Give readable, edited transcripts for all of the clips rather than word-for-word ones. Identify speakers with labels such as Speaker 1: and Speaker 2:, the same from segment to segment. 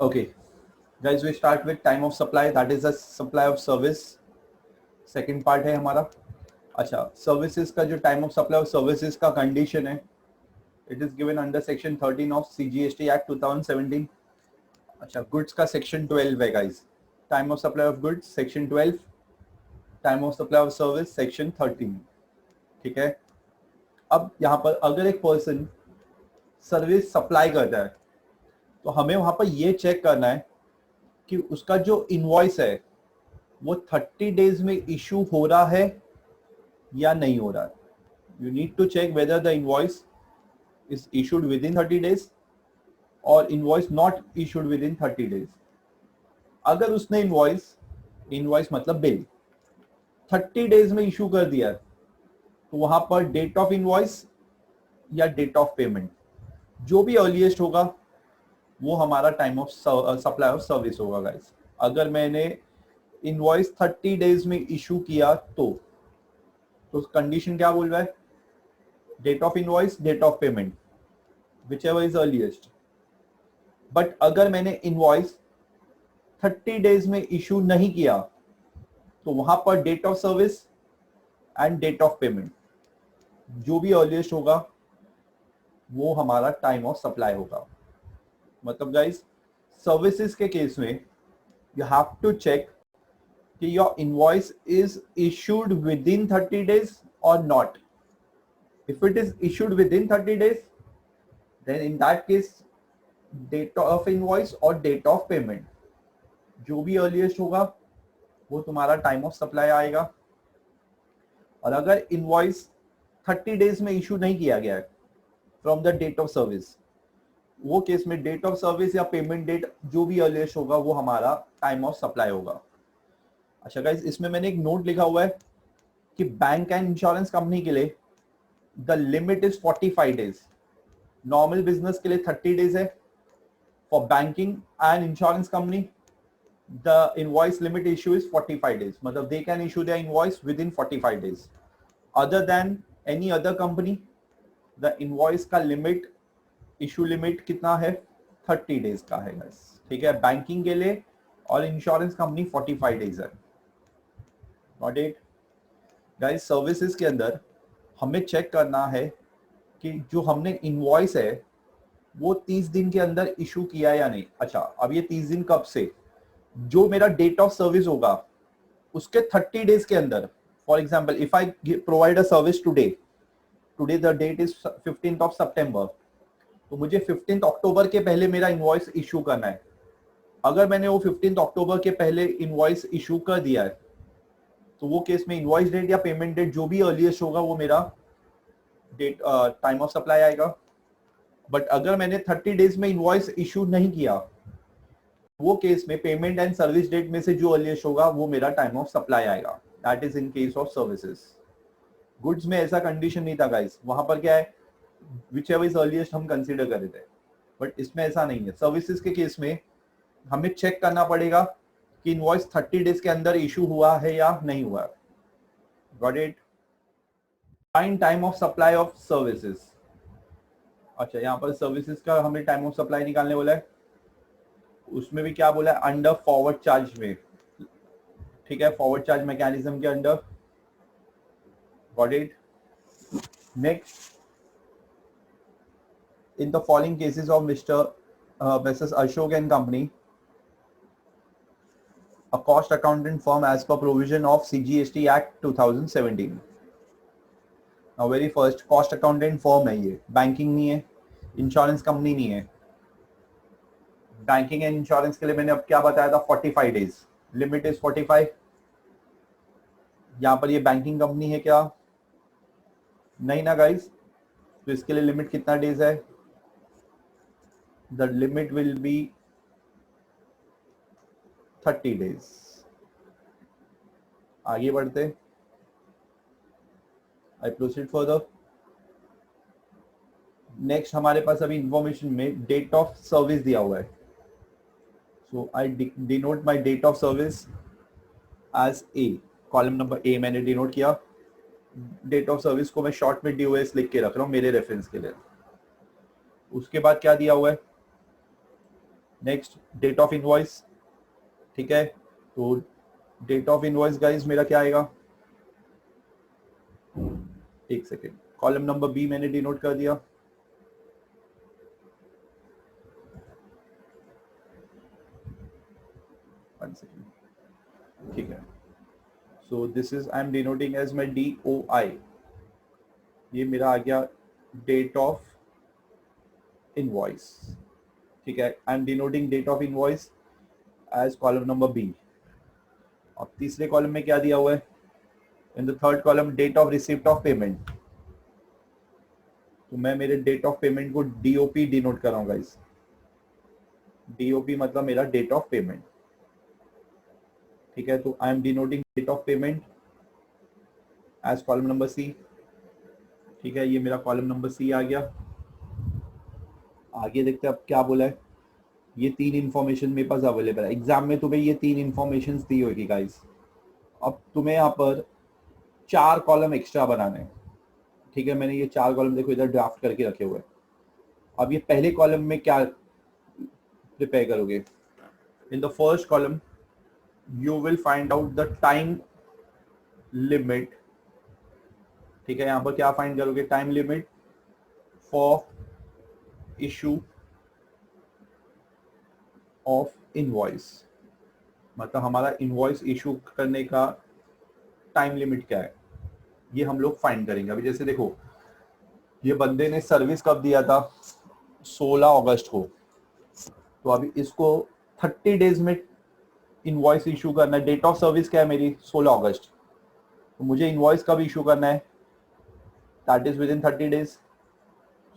Speaker 1: Okay, guys, we start with time of supply, that is the supply of service. Second part है हमारा. अच्छा, services का जो time of supply of services का condition है, it is given under section 13 of CGST act 2017. अच्छा, goods का section 12 है guys. Time of supply of goods section 12, time of supply of service section 13. ठीक है. अब यहाँ पर अगर एक पर्सन सर्विस सप्लाई करता है तो हमें वहां पर ये चेक करना है कि उसका जो इनवॉइस है वो 30 डेज में इशू हो रहा है या नहीं हो रहा है. You need to check whether the invoice is issued within 30 days और invoice not issued within 30 days. अगर उसने इनवॉइस मतलब बिल 30 डेज में इशू कर दिया तो वहां पर डेट ऑफ इनवॉइस या डेट ऑफ पेमेंट जो भी अर्लीएस्ट होगा वो हमारा time of supply of service होगा गाइस. अगर मैंने इनवॉइस 30 डेज में इशू किया तो कंडीशन क्या बोल रहा है, date of invoice date of payment whichever is earliest. But अगर मैंने इनवॉइस 30 डेज में इशू नहीं किया तो वहां पर date of service and date of payment जो भी अर्लीएस्ट होगा वो हमारा टाइम ऑफ सप्लाई होगा. मतलब गाइस, सर्विसेज के केस में यू हैव टू चेक कि your invoice is issued within 30 days और not. If it is issued within 30 days then in that case date of invoice और date of payment जो भी earliest होगा वो तुम्हारा time of supply आएगा. और अगर इनवॉइस 30 डेज में इशू नहीं किया गया है from the date of service, वो केस में डेट ऑफ सर्विस या पेमेंट डेट जो भी अर्लीएस्ट होगा वो हमारा टाइम ऑफ सप्लाई होगा. अच्छा गाइस, इसमें मैंने एक नोट लिखा हुआ है कि बैंक एंड इंश्योरेंस कंपनी के लिए the limit is 45 days. Normal business के लिए 30 डेज है. For banking and insurance company the invoice limit issue is 45 days. मतलब they can issue their invoice within 45 days. Other than any other company the invoice का limit issue limit कितना है, 30 days का है guys. ठीक है. Banking के लिए और इंश्योरेंस कंपनी 45 डेज है. Not it guys. सर्विसेज के अंदर हमें चेक करना है कि जो हमने इनवॉइस है वो 30 दिन के अंदर इशू किया या नहीं. अच्छा, अब ये 30 दिन कब से, जो मेरा डेट ऑफ सर्विस होगा उसके 30 डेज के अंदर. For example, if I provide a service today the date is 15th of September, तो मुझे 15th अक्टूबर के पहले मेरा इनवॉइस इशू करना है. अगर मैंने वो 15th अक्टूबर के पहले इनवॉइस इशू कर दिया है तो वो केस में इनवॉइस डेट या पेमेंट डेट जो भी अर्लीएस्ट होगा वो मेरा डेट टाइम ऑफ सप्लाई आएगा. बट अगर मैंने 30 डेज में इनवॉइस इशू नहीं किया वो केस में पेमेंट एंड सर्विस डेट में से जो अर्लीएस्ट होगा वो मेरा टाइम ऑफ सप्लाई आएगा. That is in case of services. Goods में ऐसा कंडीशन नहीं था गाइस. वहां पर क्या है, whichever is earliest हम कंसीडर कर रहे थे. बट इसमें ऐसा नहीं है. सर्विसेज के केस में हमें चेक करना पड़ेगा कि इनवॉइस 30 डेज के अंदर इशू हुआ है या नहीं हुआ. Got it. Find time of supply of services. अच्छा, यहाँ पर सर्विसेज का हमें टाइम ऑफ सप्लाई निकालने बोला है. उसमें भी क्या बोला है, अंडर फॉरवर्ड चार्ज में. ठीक है, फॉरवर्ड चार्ज मैकेनिज्म के under. Got it. Next, in the following cases of Mrs. Ashok and Company, a cost accountant firm as per provision of CGST Act 2017. Now very first, cost accountant firm है ये, banking नहीं है, insurance company नहीं है. Banking and insurance के लिए मैंने अब क्या बताया था, 45 days, limit is 45. यहाँ पर ये banking company है क्या, नहीं ना guys. तो इसके लिए लिमिट कितना डेज है, the limit will be 30 days. आगे बढ़ते, I proceed further. नेक्स्ट हमारे पास अभी इंफॉर्मेशन में डेट ऑफ सर्विस दिया हुआ है. So I denote my date of service as A. Column number A मैंने डिनोट किया. डेट ऑफ सर्विस को मैं शॉर्ट में DOS लिख के रख रहा हूँ मेरे रेफरेंस के लिए. उसके बाद क्या दिया हुआ है, नेक्स्ट डेट ऑफ इनवॉइस, ठीक है। तो डेट ऑफ इनवॉइस गाइस मेरा क्या आएगा, एक सेकेंड, कॉलम नंबर बी मैंने डिनोट कर दिया। वन सेकेंड, ठीक है। So this is I am denoting as my DOI, ये मेरा आ गया डेट ऑफ इनवॉइस, ठीक है। I am denoting date of invoice as column number B. अब तीसरे कॉलम में क्या दिया हुआ है, in the third column date of receipt of payment, तो मैं मेरे डेट ऑफ पेमेंट को DOP डिनोट कर रहा हूँ गाइस। DOP मतलब मेरा डेट ऑफ पेमेंट, ठीक है। तो I am denoting date of payment as column number C, ठीक है। ये मेरा कॉलम नंबर सी आ गया। आगे देखते हैं अब क्या बोला है। ये तीन इंफॉर्मेशन मेरे पास अवेलेबल है, एग्जाम में तुम्हें ये तीन इंफॉर्मेशन दी होगी गाइस। अब तुम्हें यहाँ पर 4 कॉलम एक्स्ट्रा बनाने हैं, ठीक है। मैंने ये 4 कॉलम देखो इधर ड्राफ्ट करके रखे हुए हैं। अब ये पहले कॉलम में क्या प्रिपेयर करोगे, in the first column you will find out the time limit, ठीक है। यहाँ पर क्या फाइंड करोगे, time limit for issue of invoice, मतलब हमारा इनवॉइस इशू करने का टाइम लिमिट क्या है, ये हम लोग फाइंड करेंगे। अभी जैसे देखो, ये बंदे ने सर्विस कब दिया था, 16 अगस्त को, तो अभी इसको 30 डेज में इनवॉइस इशू करना है। डेट ऑफ सर्विस क्या है मेरी, 16 अगस्त, तो मुझे इनवॉइस कब इशू करना है, that is within 30 days.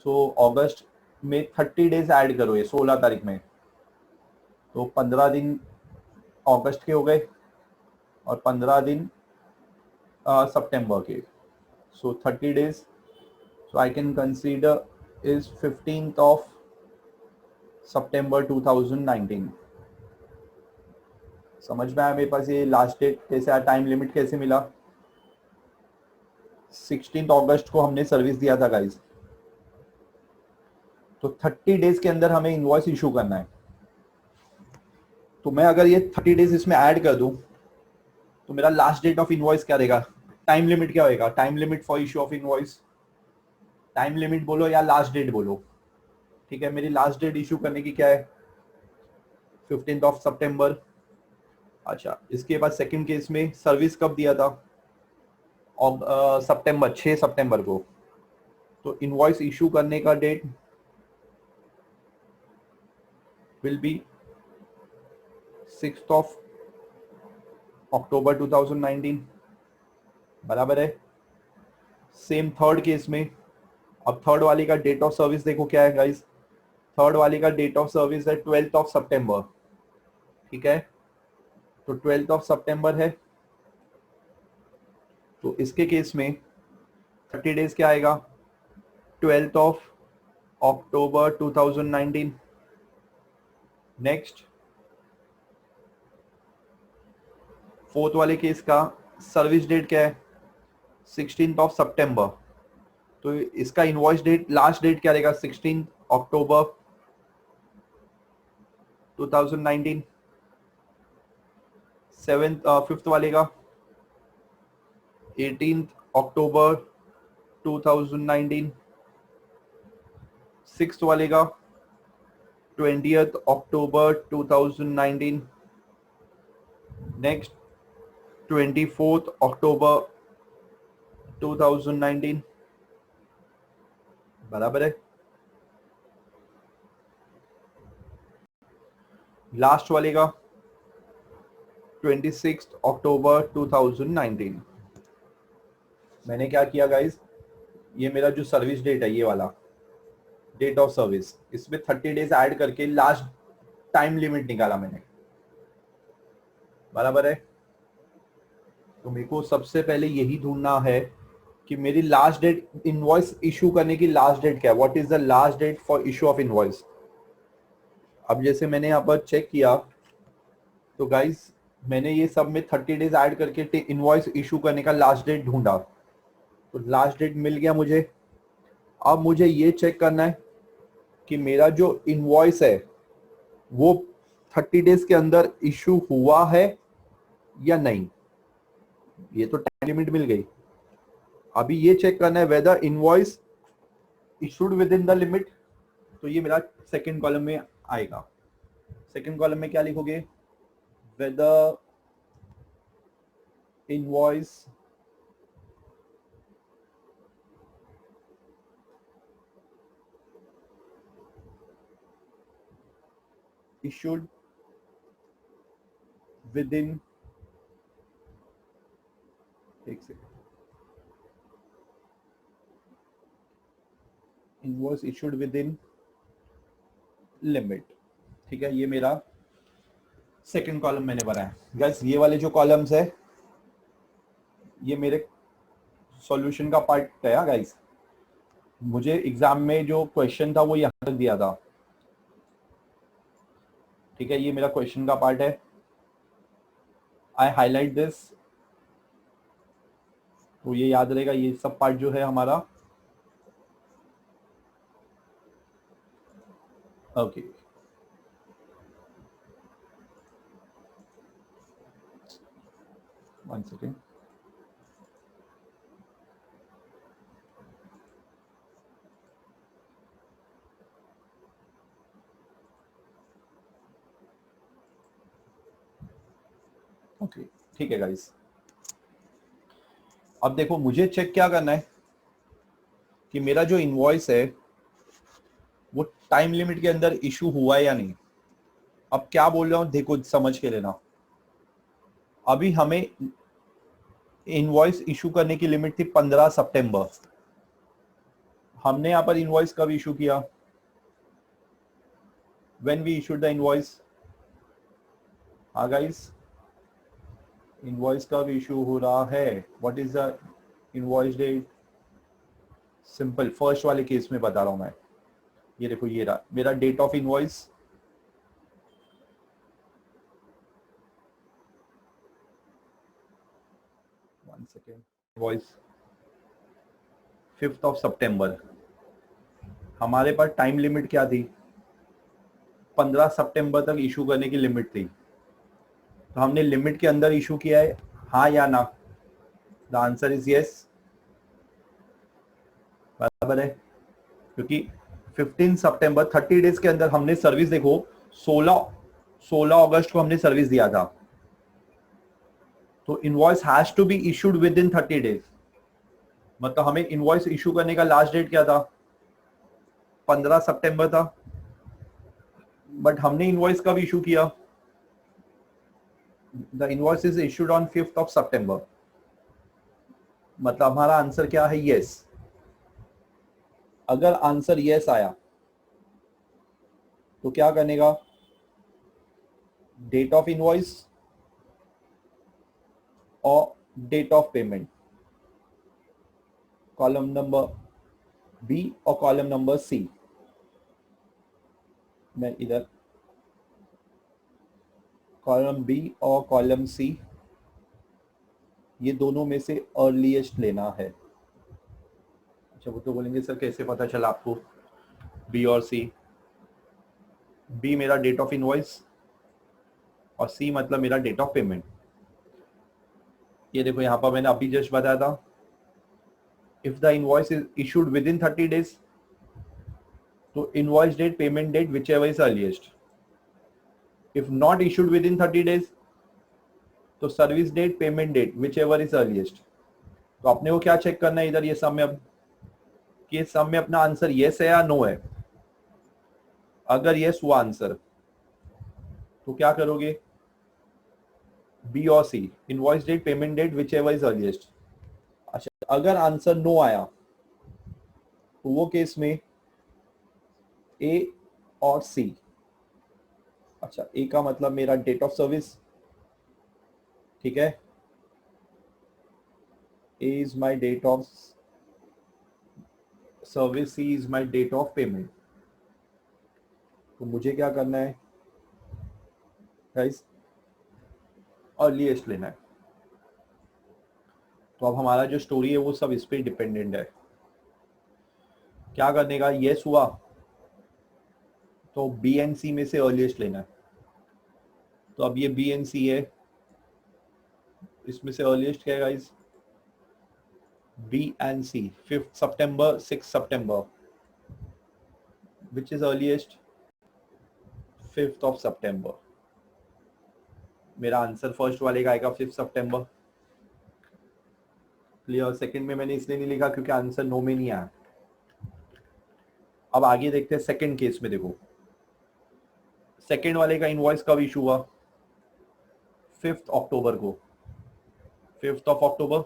Speaker 1: So अगस्त में 30 डेज ऐड करो, ये 16 तारीख में, तो 15 दिन अगस्त के हो गए और 15 दिन सितंबर के, सो 30 days. So I can consider is 15th of September 2019। समझ में आया मेरे पास ये लास्ट डेट कैसे आया, टाइम लिमिट कैसे मिला। 16 अगस्त को हमने सर्विस दिया था गाइज, तो 30 डेज के अंदर हमें इनवॉइस इशू करना है। तो मैं अगर ये 30 डेज इसमें ऐड कर दूं तो मेरा लास्ट डेट ऑफ इनवॉइस क्या रहेगा, टाइम लिमिट क्या होगा, time limit for issue of invoice, time limit बोलो या लास्ट डेट बोलो, ठीक है। मेरी लास्ट डेट इशू करने की क्या है, 15th of September। अच्छा, इसके बाद सेकंड केस में सर्विस कब दिया था, और सितंबर 6 सितंबर को, तो इनवॉइस इशू करने का date will be 6th of October 2019, बराबर है। सेम थर्ड केस में, अब थर्ड वाली का डेट ऑफ सर्विस देखो क्या है गाइस, थर्ड वाली का डेट ऑफ सर्विस है 12th of September, ठीक है। तो 12th of September है, तो इसके केस में 30 डेज क्या आएगा, 12th of October 2019। Next, fourth वाले केस का सर्विस डेट क्या है, 16th of September, तो इसका इनवॉइस डेट लास्ट डेट क्या रहेगा, 16th October 2019। फिफ्थ वाले का 18th October 2019। सिक्स्थ वाले का 20th October 2019। Next 24th October 2019, बराबर है। लास्ट वाले का 26th October 2019। मैंने क्या किया गाइस, ये मेरा जो सर्विस डेट है, ये वाला डेट ऑफ सर्विस, इसमें 30 डेज ऐड करके लास्ट टाइम लिमिट निकाला मैंने, बराबर है। तो मेरे को सबसे पहले यही ढूंढना है कि मेरी लास्ट डेट, इनवॉइस इशू करने की लास्ट डेट क्या है, what is the last date for issue of invoice. अब जैसे मैंने यहाँ पर चेक किया, तो गाइस मैंने ये सब में 30 डेज ऐड करके इनवॉइस इशू करने का लास्ट डेट ढूंढा, तो लास्ट डेट मिल गया मुझे। अब मुझे ये चेक करना है कि मेरा जो इनवॉइस है वो 30 डेज के अंदर इशू हुआ है या नहीं, ये तो टाइम लिमिट मिल गई। अभी ये चेक करना है whether invoice issued within the limit, तो ये मेरा सेकंड कॉलम में आएगा। सेकंड कॉलम में क्या लिखोगे, वेदर इनवॉइस issued within, एक second, invoice issued with in limit. ठीक है, ये मेरा सेकंड कॉलम मैंने बनाया। गाइस ये वाले जो कॉलम्स है ये मेरे सॉल्यूशन का पार्ट है गाइस। मुझे एग्जाम में जो क्वेश्चन था वो यहाँ तक दिया था। ठीक है, ये मेरा क्वेश्चन का पार्ट है। आई हाईलाइट दिस, तो ये याद रहेगा। ये सब पार्ट जो है हमारा, ओके वन सेकेंड। ओके ठीक है गाइस, अब देखो मुझे चेक क्या करना है कि मेरा जो इनवॉइस है वो टाइम लिमिट के अंदर इशू हुआ है या नहीं। अब क्या बोल रहा हूं देखो समझ के लेना। अभी हमें इनवॉइस इशू करने की लिमिट थी 15 सितंबर। हमने यहाँ पर इनवॉइस कब इशू किया, when we issued the invoice. हाँ गाइस, इनवॉइस कब इशू हो रहा है, what is the invoice date. Simple, first वाले केस में बता रहा हूं मैं। ये देखो ये रहा मेरा date of invoice, one second, invoice 5 सितंबर। हमारे पास टाइम लिमिट क्या थी, 15 सितंबर तक इशू करने की लिमिट थी। तो हमने लिमिट के अंदर इशू किया है, हाँ या ना। द आंसर इज यस, बराबर है। क्योंकि 15 सितंबर 30 डेज के अंदर हमने सर्विस, देखो 16 अगस्त को हमने सर्विस दिया था। तो invoice has to be issued within 30 days. मतलब हमें इनवॉइस इशू करने का लास्ट डेट क्या था, 15 सितंबर था। बट हमने इनवॉइस कब इशू किया, the invoice is issued on 5 सितंबर। मतलब हमारा आंसर क्या है, यस। अगर आंसर यस आया तो क्या करने का, डेट ऑफ इनवॉइस और date of payment, column number B और कॉलम नंबर सी। मैं इधर कॉलम बी और कॉलम सी, ये दोनों में से अर्लीस्ट लेना है। अच्छा वो तो बोलेंगे सर कैसे पता चला आपको बी और सी। बी मेरा डेट ऑफ इनवॉइस और सी मतलब मेरा डेट ऑफ पेमेंट। ये देखो यहाँ पर मैंने अभी जस्ट बताया था, if the invoice is issued within 30 days, तो invoice date payment date whichever is earliest. If not issued within 30 days, तो service date payment date whichever is earliest. तो अपने को क्या check करना है इधर ये सब में, अब कि सब में अपना आंसर यस है या नो है। अगर यस हुआ आंसर तो क्या करोगे, बी और C, invoice date payment date whichever is earliest. अच्छा अगर आंसर नो आया तो वो केस में ए और सी। अच्छा ए का मतलब मेरा डेट ऑफ सर्विस, ठीक है, A is my date of service, C is my date of payment. तो मुझे क्या करना है गाइस, अर्लीस्ट लेना है। तो अब हमारा जो स्टोरी है वो सब इस पे डिपेंडेंट है। क्या करने का, यस हुआ तो बी एंड सी में से अर्लीस्ट लेना है। तो अब ये बी एंड सी है, इसमें से अर्लीस्ट क्या है guys? B and C, 5th September, 6 September, which is earliest? 5th of September. मेरा आंसर फर्स्ट वाले का आएगा 5th सितंबर। क्लियर? सेकंड में मैंने इसलिए नहीं लिखा क्योंकि आंसर नो में नहीं आया। अब आगे देखते हैं सेकंड केस में। देखो सेकंड वाले का इनवॉइस कब इशू हुआ? 5th अक्टूबर को, 5th ऑफ अक्टूबर,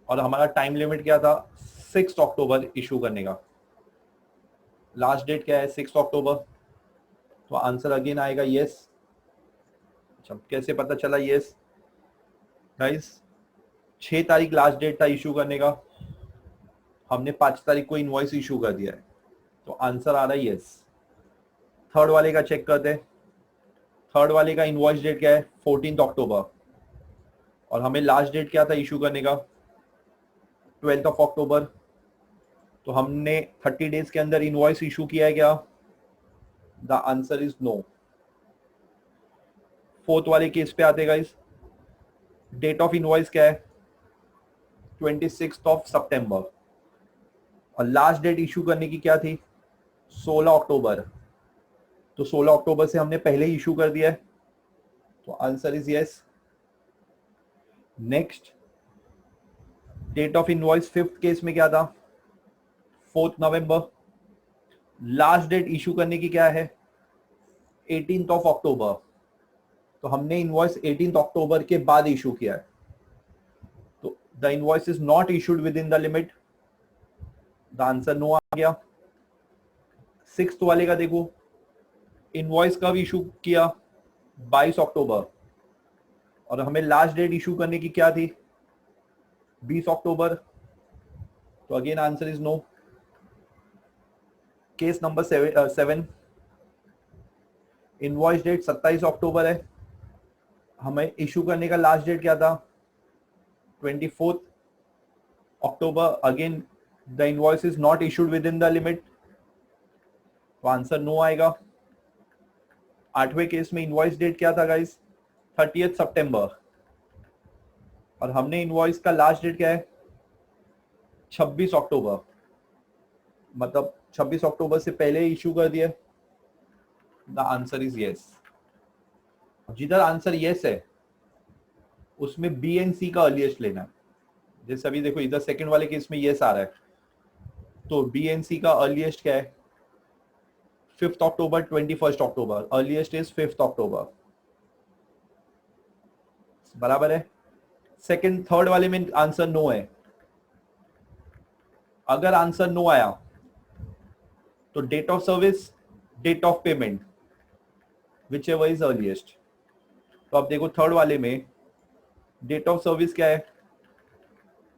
Speaker 1: और हमारा टाइम लिमिट क्या था? 6 अक्टूबर इशू करने का। लास्ट डेट क्या है? 6 अक्टूबर। तो आंसर अगेन आएगा यस। अच्छा, कैसे पता चला यस गाइस? 6 तारीख लास्ट डेट था इशू करने का, हमने 5 तारीख को इनवॉइस इशू कर दिया है, तो आंसर आ रहा है यस। थर्ड वाले का चेक करते हैं। थर्ड वाले का इनवॉइस डेट क्या है? 14 अक्टूबर, और हमें लास्ट डेट क्या था इशू करने का? 12 ऑफ अक्टूबर। तो हमने 30 डेज के अंदर इनवॉइस इशू किया है क्या? The answer is no. Fourth वाले केस पे आते गाइस। डेट ऑफ इनवॉइस क्या है? 26 ऑफ सितंबर, और लास्ट डेट इशू करने की क्या थी? 16 अक्टूबर। तो 16 अक्टूबर से हमने पहले ही इशू कर दिया है, तो answer is yes. Next, date of invoice 5th case में क्या था? 4 नवंबर। लास्ट डेट इशू करने की क्या है? 18 ऑफ अक्टूबर। तो हमने इनवॉइस 18 अक्टूबर के बाद इशू किया है, तो the invoice is not issued within the limit. The answer no आ गया। 6th वाले का देखो, इनवॉइस कब इशू किया? 22 अक्टूबर, और हमें लास्ट डेट इशू करने की क्या थी? 20 अक्टूबर। तो again answer is no. Case number 7, invoice date 27 अक्टूबर है, हमें इशू करने का लास्ट डेट क्या था? 24 October. Again the invoice is not issued within the limit, तो आंसर नो आएगा। 8वें केस में इनवॉइस डेट क्या था गाइस? 30 सितंबर, और हमने इनवॉइस का लास्ट डेट क्या है? 26 अक्टूबर, मतलब 26 अक्टूबर से पहले इशू कर दिया। The answer is yes. जिधर आंसर यस है उसमें बी एंड सी का अर्लीस्ट लेना है। जैसे अभी देखो इधर सेकंड वाले केस में यस आ रहा है, तो बी एंड सी का अर्लीस्ट क्या है? 5th October, 21 October, earliest is 5th अक्टूबर, बराबर है। सेकंड थर्ड वाले में आंसर नो है। अगर आंसर नो आया तो date of service, date of payment, whichever is earliest. तो अब देखो थर्ड वाले में डेट ऑफ सर्विस क्या है?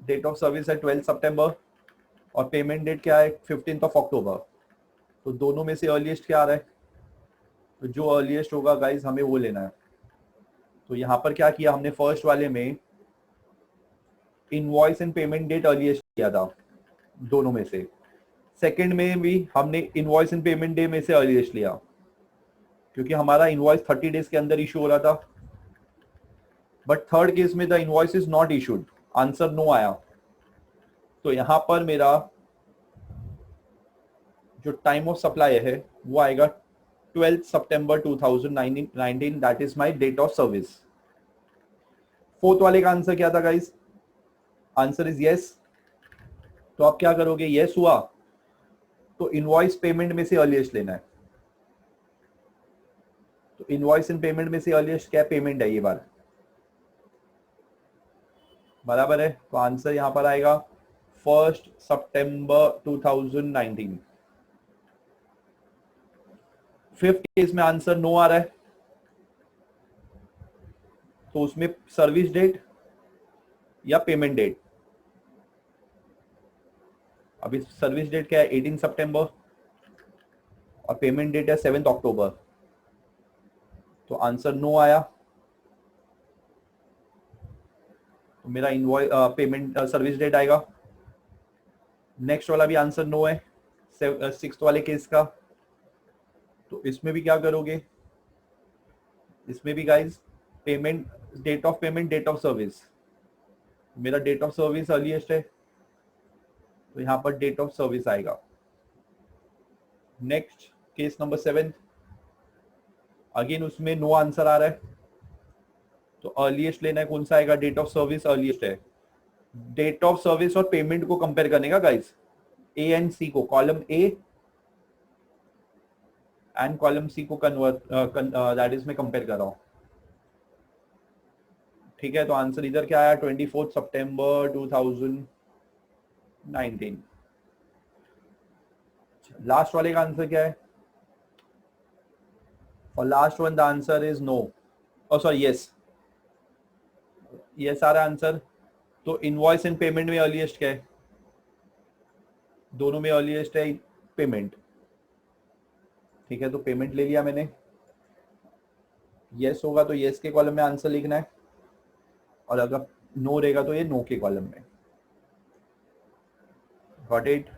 Speaker 1: डेट ऑफ सर्विस है 12 सितंबर, और पेमेंट डेट क्या है? 15 ऑफ अक्टूबर। तो दोनों में से अर्लीस्ट क्या आ रहा है? तो जो अर्लीस्ट होगा गाइज हमें वो लेना है। तो यहाँ पर क्या किया हमने? फर्स्ट वाले में invoice and payment date earliest किया था दोनों में से। सेकंड में भी हमने इनवॉइस एंड पेमेंट डे में से अर्लीस्ट लिया, क्योंकि हमारा इनवॉइस 30 डेज के अंदर इशू हो रहा था। बट थर्ड केस में the invoice is not issued, answer no आया। तो यहां पर मेरा जो टाइम ऑफ सप्लाई है वो आएगा 12 सितंबर 2019, that is my date of service. Fourth वाले का आंसर क्या था गाइस? Answer is yes. तो आप क्या करोगे? यस हुआ तो इनवॉइस पेमेंट में से अर्लीस्ट लेना है। तो इनवॉइस एंड पेमेंट में से अर्लीस्ट क्या? पेमेंट है ये बार, बराबर है। तो आंसर यहां पर आएगा 1 सितंबर 2019। फिफ्थ केस में आंसर नो आ रहा है, तो उसमें सर्विस डेट या पेमेंट डेट। अभी सर्विस डेट क्या है? 18 सितंबर, और पेमेंट डेट है 7 अक्टूबर। तो आंसर नो आया, तो मेरा इनवॉइस पेमेंट सर्विस डेट आएगा। नेक्स्ट वाला भी आंसर नो है, 6th वाले केस का। तो इसमें भी क्या करोगे, इसमें भी guys payment, date of payment, date of service, मेरा डेट ऑफ सर्विस अर्लीस्ट है तो यहाँ पर डेट ऑफ सर्विस आएगा। नेक्स्ट केस नंबर 7, अगेन उसमें नो आंसर आ रहा है तो अर्लीस्ट लेना है, कौन सा आएगा, डेट ऑफ सर्विस अर्लीस्ट है। डेट ऑफ सर्विस और पेमेंट को कंपेयर करने का गाइस, ए एंड सी को, column A and column C को कन्वर्ट दैट इज में कंपेयर कर रहा हूं। ठीक है, तो आंसर इधर क्या आया, 24 सितंबर 2019। लास्ट वाले का आंसर क्या है, और last one the answer is no, और सॉरी यस, यस आ रहा आंसर। तो इनवॉइस एंड पेमेंट में अर्लीस्ट क्या है, दोनों में अर्लीस्ट है पेमेंट। ठीक है, तो पेमेंट ले लिया मैंने, यस होगा तो यस के कॉलम में आंसर लिखना है, और अगर नो रहेगा तो ये नो के कॉलम में। Got it.